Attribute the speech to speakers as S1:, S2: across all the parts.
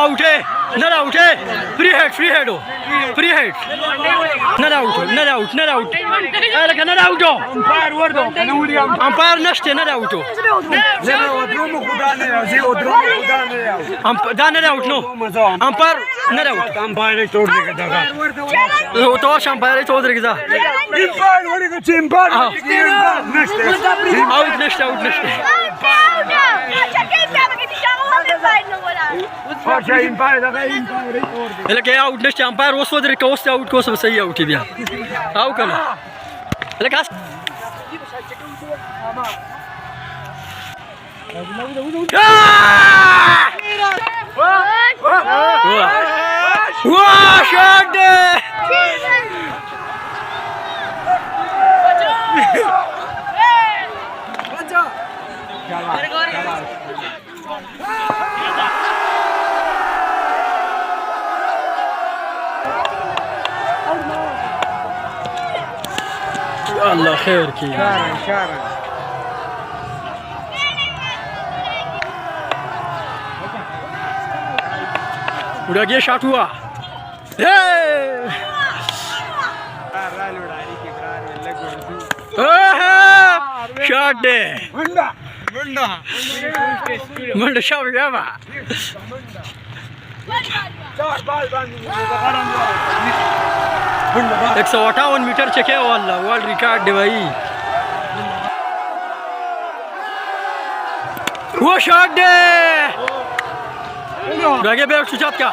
S1: Out है, नर out है, फ्री हेड हो, फ्री हेड, नर आउट हो, नर आउट, नर आउट, अरे क्या नर आउट हो, अंपायर नष्ट है, नर आउट हो, दाने आउट नो, अंपायर नर आउट, अंपायर छोड़ देगा जगह, तो अंपायर छोड़ देगा, आउट नष्ट, आउट नष्ट. Ele que é out neste amparo, o senhor que o senhor out que o senhor sai out dia. Out kana. Ele que Wah, shot! الله خير كي شارع उड़ा गया शॉट हुआ शॉट दे मंडा शॉट जावा 158 मीटर चेके वाला वर्ल्ड रिकॉर्ड है भाई वो shot दे Draghe Berg Shuchatka.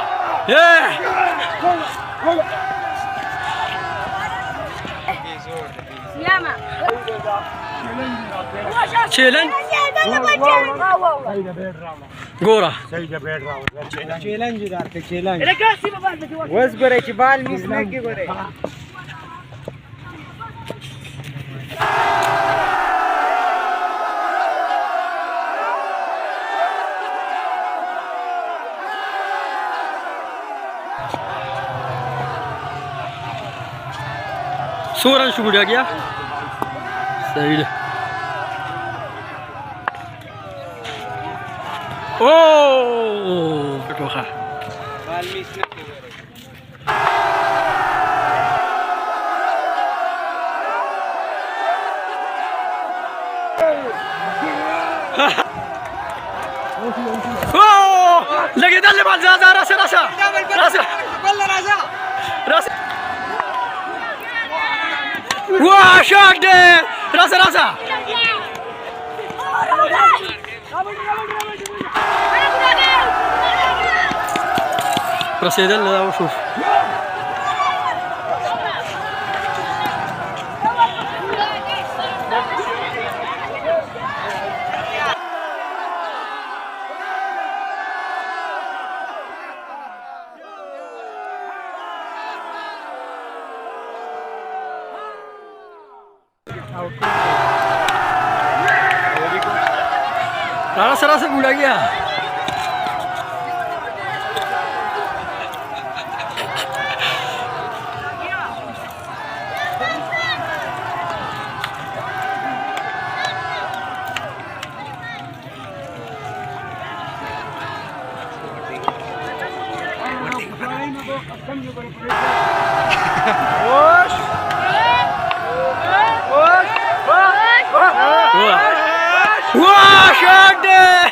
S1: Challenge. Gora.
S2: Challenge करते challenge. वस गोरे की बाल मिस नहीं की गोरे.
S1: सूरज शुरू हो गया सही है ओ बेटोखा
S2: बाल मिस ना की
S1: ओ लगे दल्ले बाल जा रासा रासा रासा
S2: बल्ला राजा
S1: रासा Wah, shot deh! Rasa, rasa. Proceda lá o chute. Rasa rasa budak ya. Wah, shot deh!